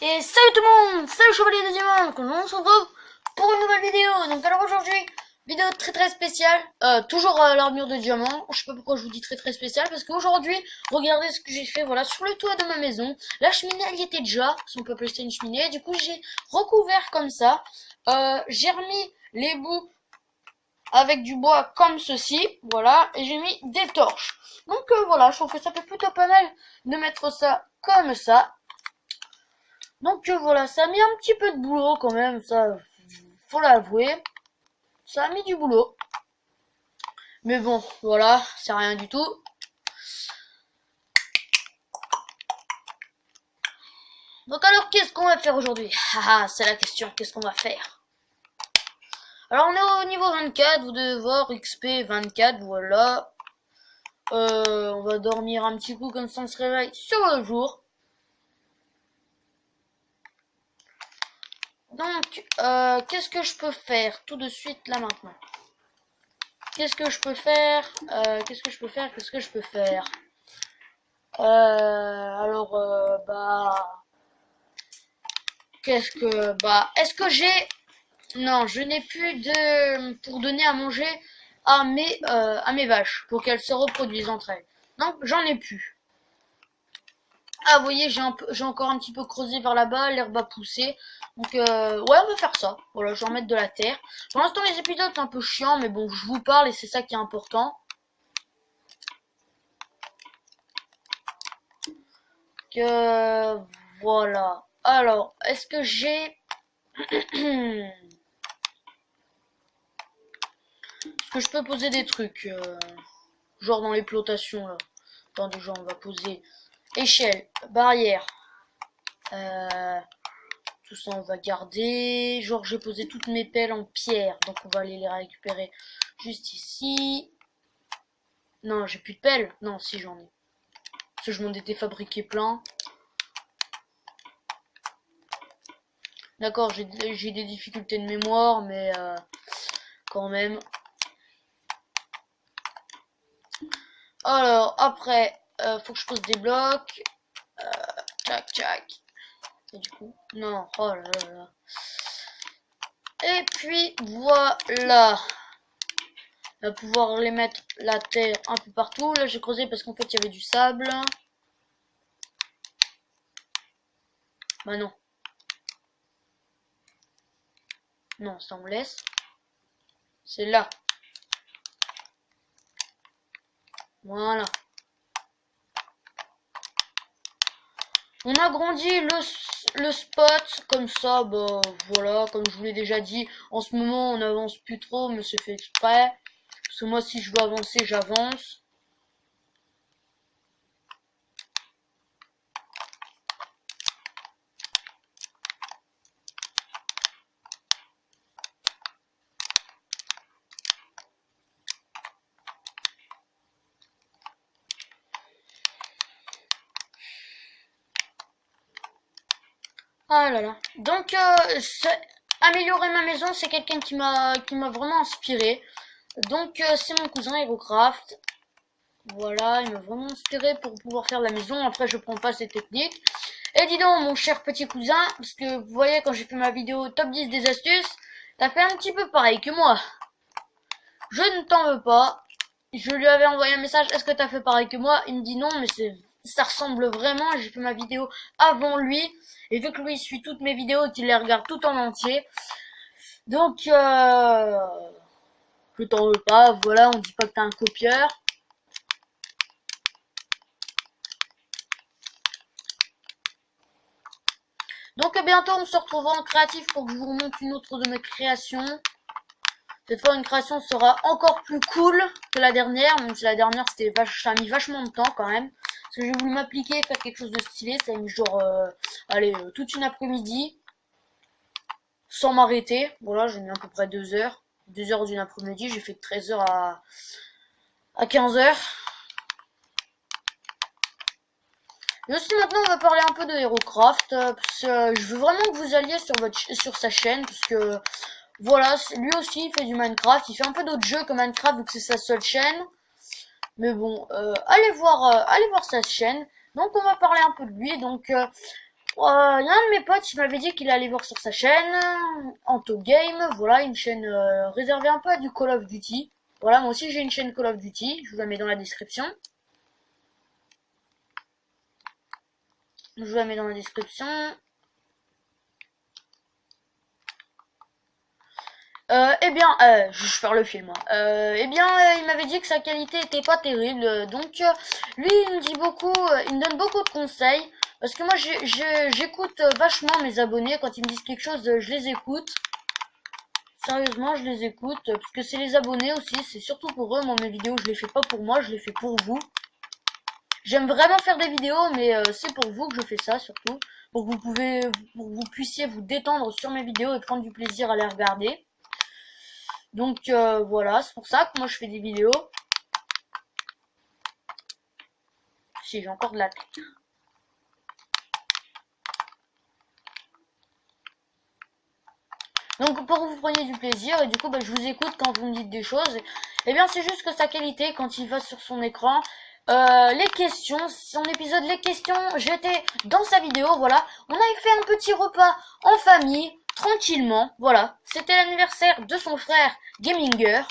Et salut tout le monde, salut Chevalier des Diamants, on se retrouve pour une nouvelle vidéo. Donc alors aujourd'hui, vidéo très spéciale, toujours l'armure de diamant. Je sais pas pourquoi je vous dis très spéciale, parce qu'aujourd'hui, regardez ce que j'ai fait, voilà, sur le toit de ma maison. La cheminée, elle y était déjà, si on peut appeler ça une cheminée. Du coup, j'ai recouvert comme ça. J'ai remis les bouts avec du bois comme ceci, voilà, et j'ai mis des torches. Donc voilà, je trouve que ça fait plutôt pas mal de mettre ça comme ça. Donc voilà, ça a mis un petit peu de boulot quand même, ça faut l'avouer. Ça a mis du boulot. Mais bon, voilà, c'est rien du tout. Donc alors, qu'est-ce qu'on va faire aujourd'hui? Ah, c'est la question, qu'est-ce qu'on va faire? Alors on est au niveau 24, vous devez voir XP 24, voilà. On va dormir un petit coup comme ça on se réveille sur le jour. Donc, qu'est-ce que je peux faire tout de suite là maintenant? Qu'est-ce que je peux faire? Qu'est-ce que je peux faire? Qu'est-ce que je peux faire? Est-ce que j'ai... Non, je n'ai plus de... pour donner à manger à mes vaches, pour qu'elles se reproduisent entre elles. Donc, j'en ai plus. Ah, vous voyez, j'ai encore un petit peu creusé vers là-bas, l'herbe a poussé. Donc, ouais, on va faire ça. Voilà, je vais en mettre de la terre. Pour l'instant, les épisodes, c'est un peu chiant, mais bon, je vous parle et c'est ça qui est important. Voilà. Alors, est-ce que j'ai... Est-ce que je peux poser des trucs genre dans les plantations, là. Attendez, genre, on va poser échelle, barrière. Tout ça, on va garder. Genre, j'ai posé toutes mes pelles en pierre. Donc, on va aller les récupérer juste ici. Non, j'ai plus de pelles. Non, si, j'en ai. Parce que je m'en étais fabriqué plein. D'accord, j'ai des difficultés de mémoire, mais quand même. Alors, après, faut que je pose des blocs. Tchac. Et du coup, non, oh là là. Et puis, voilà. On va pouvoir les mettre la terre un peu partout. Là, j'ai creusé parce qu'en fait, il y avait du sable. Bah non. Non, ça on laisse. C'est là. Voilà. On agrandit le spot comme ça, bah voilà, comme je vous l'ai déjà dit, en ce moment on n'avance plus trop, mais c'est fait exprès. Parce que moi si je veux avancer, j'avance. Ah là là. Donc améliorer ma maison, c'est quelqu'un qui m'a vraiment inspiré. Donc c'est mon cousin HeroCraft. Voilà, il m'a vraiment inspiré pour pouvoir faire la maison. Après, je prends pas ses techniques. Et dis donc, mon cher petit cousin, parce que vous voyez, quand j'ai fait ma vidéo top 10 des astuces, t'as fait un petit peu pareil que moi. Je ne t'en veux pas. Je lui avais envoyé un message, est-ce que t'as fait pareil que moi? Il me dit non, mais ça ressemble vraiment. J'ai fait ma vidéo avant lui. Et vu que lui, il suit toutes mes vidéos et qu'il les regarde tout en entier. Donc, je t'en veux pas. Voilà, on dit pas que t'es un copieur. Donc bientôt on se retrouvera en créatif pour que je vous montre une autre de mes créations. Cette fois une création sera encore plus cool que la dernière, même si la dernière ça a mis vachement de temps quand même. Parce que j'ai voulu m'appliquer, faire quelque chose de stylé, ça a mis genre toute une après-midi. Sans m'arrêter. Voilà, j'ai mis à peu près 2 heures. 2 heures d'une après-midi, j'ai fait de 13 heures à 15 heures. Et aussi maintenant on va parler un peu de HeroCraft, parce que je veux vraiment que vous alliez sur sa chaîne, parce que voilà, lui aussi il fait du Minecraft, il fait un peu d'autres jeux que Minecraft vu que c'est sa seule chaîne. Mais bon, allez voir sa chaîne. Donc on va parler un peu de lui. Donc Il y a un de mes potes, il m'avait dit qu'il allait voir sur sa chaîne, Anto Game, voilà, une chaîne réservée un peu à du Call of Duty. Voilà, moi aussi j'ai une chaîne Call of Duty, je vous la mets dans la description. Je vous la mets dans la description. Je vais faire le film. Il m'avait dit que sa qualité était pas terrible. Donc, lui, il me dit beaucoup, il me donne beaucoup de conseils. Parce que moi, j'écoute vachement mes abonnés. Quand ils me disent quelque chose, je les écoute. Sérieusement, je les écoute. Parce que c'est les abonnés aussi. C'est surtout pour eux. Moi, mes vidéos, je les fais pas pour moi. Je les fais pour vous. J'aime vraiment faire des vidéos, mais c'est pour vous que je fais ça, surtout. Pour que pour que vous puissiez vous détendre sur mes vidéos et prendre du plaisir à les regarder. Donc voilà, c'est pour ça que moi je fais des vidéos. Si j'ai encore de la tête. Donc pour que vous preniez du plaisir, et du coup je vous écoute quand vous me dites des choses. Et bien c'est juste que sa qualité quand il va sur son écran. Les questions, son épisode les questions, j'étais dans sa vidéo, voilà. On avait fait un petit repas en famille, tranquillement, voilà. C'était l'anniversaire de son frère Gaminger.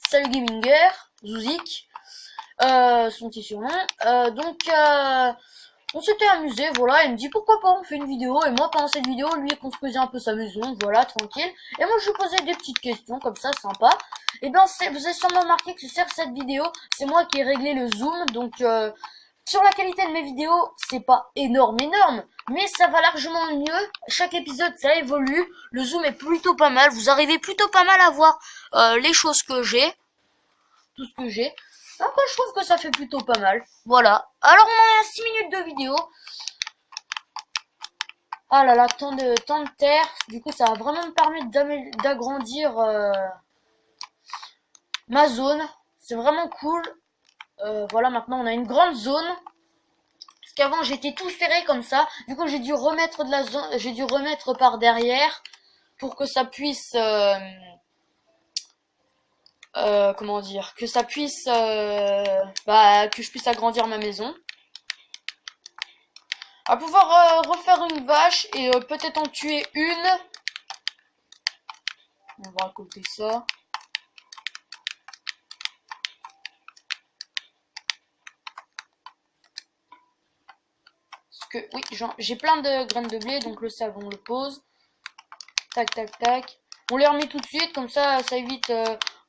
Salut Gaminger, Zouzik, son petit surnom. On s'était amusé, voilà. Il me dit pourquoi pas on fait une vidéo. Et moi pendant cette vidéo, lui il construisait un peu sa maison, voilà, tranquille. Et moi je lui posais des petites questions comme ça, sympa. Et bien vous avez sûrement remarqué que sur cette vidéo, c'est moi qui ai réglé le zoom. Donc sur la qualité de mes vidéos, c'est pas énorme, mais ça va largement mieux. Chaque épisode, ça évolue. Le zoom est plutôt pas mal. Vous arrivez plutôt pas mal à voir les choses que j'ai. Tout ce que j'ai. Après, je trouve que ça fait plutôt pas mal. Voilà. Alors, on en est à 6 minutes de vidéo. Ah là là, tant de terre. Du coup, ça va vraiment me permettre d'agrandir ma zone. C'est vraiment cool. Voilà, maintenant, on a une grande zone. Parce qu'avant, j'étais tout serré comme ça. Du coup, j'ai dû remettre de la zone. J'ai dû remettre par derrière pour que ça puisse... comment dire, que ça puisse, que je puisse agrandir ma maison. À pouvoir refaire une vache et peut-être en tuer une. On va raconter ça. Parce que oui, j'ai plein de graines de blé, donc le sable on le pose. Tac tac tac. On les remet tout de suite, comme ça évite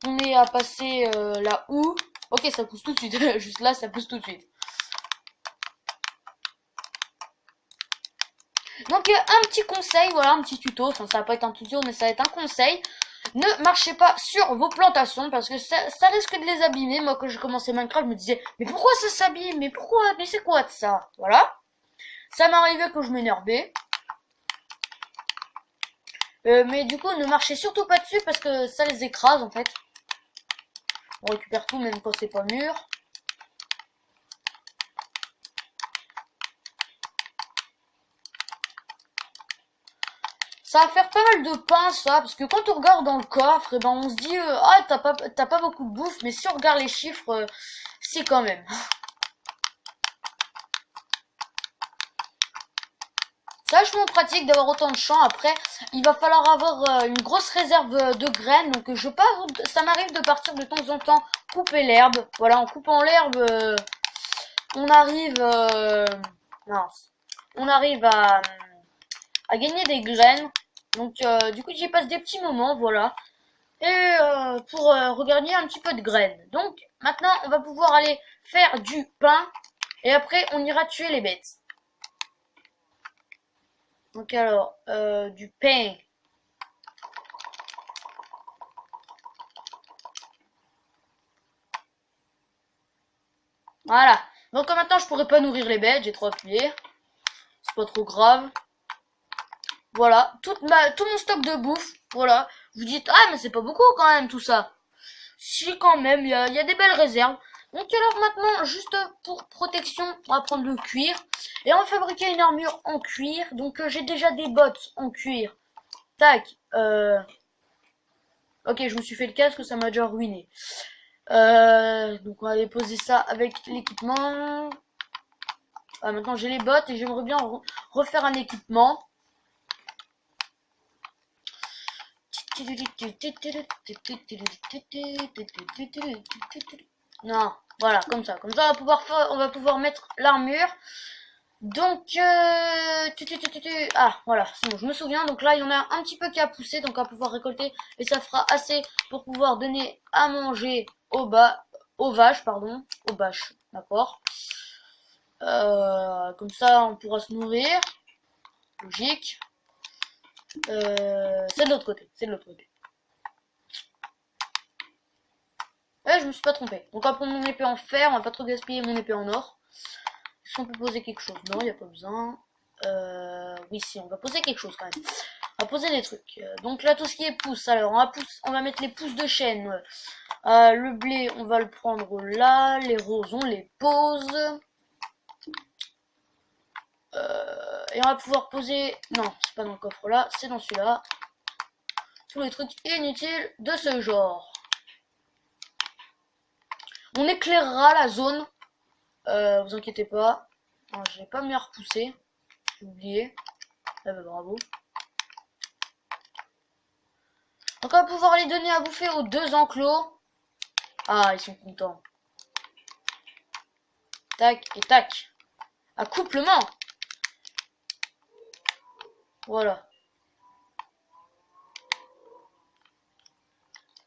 on est à passer la houe. Ok, ça pousse tout de suite. Juste là, ça pousse tout de suite. Donc un petit conseil, voilà, un petit tuto, enfin ça va pas être un tuto mais ça va être un conseil. Ne marchez pas sur vos plantations parce que ça risque de les abîmer. Moi quand j'ai commencé Minecraft je me disais mais pourquoi ça s'abîme, mais pourquoi, mais c'est quoi de ça, voilà. Ça m'arrivait que je m'énervais. Mais du coup ne marchez surtout pas dessus parce que ça les écrase en fait. On récupère tout même quand c'est pas mûr. Ça va faire pas mal de pain ça, parce que quand on regarde dans le coffre, et ben on se dit ah t'as pas beaucoup de bouffe, mais si on regarde les chiffres, c'est quand même. C'est vachement pratique d'avoir autant de champs. Après, il va falloir avoir une grosse réserve de graines, donc ça m'arrive de partir de temps en temps couper l'herbe. Voilà, en coupant l'herbe, on arrive, on arrive à gagner des graines. Donc du coup j'y passe des petits moments, voilà. Et pour regagner un petit peu de graines. Donc maintenant on va pouvoir aller faire du pain. Et après on ira tuer les bêtes. Donc alors, du pain. Voilà. Donc maintenant je pourrais pas nourrir les bêtes, j'ai trop appuyé. C'est pas trop grave. Voilà, tout mon stock de bouffe, voilà. Vous dites, ah mais c'est pas beaucoup quand même tout ça. Si quand même, il y a des belles réserves. Donc alors maintenant, juste pour protection, on va prendre le cuir. Et on va fabriquer une armure en cuir. Donc j'ai déjà des bottes en cuir. Tac. Ok, je me suis fait le casque, ça m'a déjà ruiné. Donc on va aller poser ça avec l'équipement. Voilà, maintenant j'ai les bottes et j'aimerais bien refaire un équipement. Non, voilà, comme ça on va pouvoir mettre l'armure. Donc, ah, voilà, c'est bon, je me souviens. Donc là, il y en a un petit peu qui a poussé, donc on va pouvoir récolter. Et ça fera assez pour pouvoir donner à manger aux vaches, pardon. Aux vaches, d'accord. Comme ça, on pourra se nourrir. Logique. C'est de l'autre côté, c'est de l'autre côté. Ouais, je me suis pas trompé. Donc, on va prendre mon épée en fer, on va pas trop gaspiller mon épée en or. Est-ce qu'on peut poser quelque chose? Non, il n'y a pas besoin. Oui, si, on va poser quelque chose quand même. On va poser des trucs. Donc là, tout ce qui est pouces. Alors, on va mettre les pousses de chêne. Le blé, on va le prendre là. Les roses, on les pose. Et on va pouvoir poser... Non, c'est pas dans le coffre là, c'est dans celui-là. Tous les trucs inutiles de ce genre. On éclairera la zone. Vous inquiétez pas. Je vais pas me repousser. J'ai oublié. Eh ben bravo. Donc on va pouvoir les donner à bouffer aux 2 enclos. Ah, ils sont contents. Tac et tac. Accouplement. Voilà.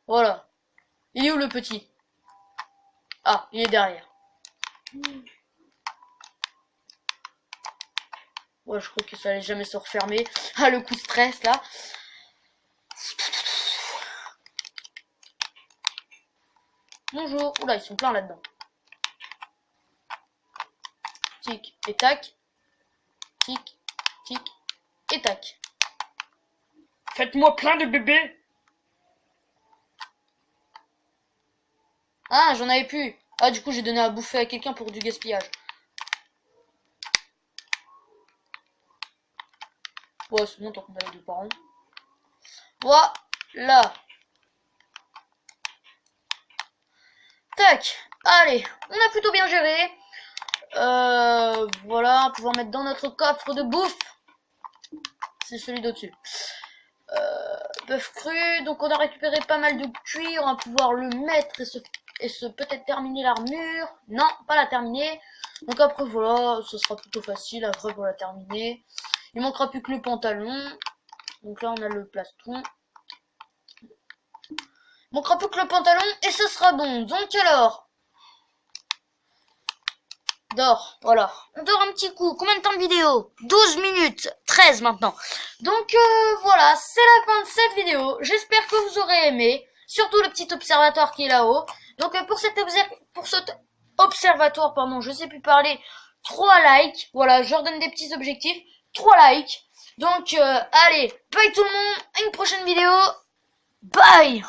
Voilà. Il est où le petit? Ah, il est derrière. Ouais, je crois que ça allait jamais se refermer. Ah, le coup de stress là. Bonjour. Oula, ils sont pleins là-dedans. Tic et tac. Tic, tic et tac. Faites-moi plein de bébés. Ah, j'en avais plus. Ah, du coup, j'ai donné à bouffer à quelqu'un pour du gaspillage. Ouais, c'est bon tant qu'on a les 2 parents. Voilà. Tac. Allez, on a plutôt bien géré. Voilà, on va pouvoir mettre dans notre coffre de bouffe. C'est celui d'au-dessus. Bœuf cru. Donc on a récupéré pas mal de cuir. On va pouvoir le mettre et se peut-être terminer l'armure. Non, pas la terminer. Donc après voilà, ce sera plutôt facile après pour la terminer. Il manquera plus que le pantalon. Donc là on a le plastron. Il manquera plus que le pantalon et ce sera bon. Donc alors, dors, voilà. On dort un petit coup. Combien de temps de vidéo? 12 minutes. 13 maintenant. Donc voilà, c'est la fin de cette vidéo. J'espère que vous aurez aimé. Surtout le petit observatoire qui est là-haut. Donc pour cet observatoire, pardon, je sais plus parler. 3 likes. Voilà, je leur donne des petits objectifs. 3 likes. Donc allez, bye tout le monde. À une prochaine vidéo. Bye.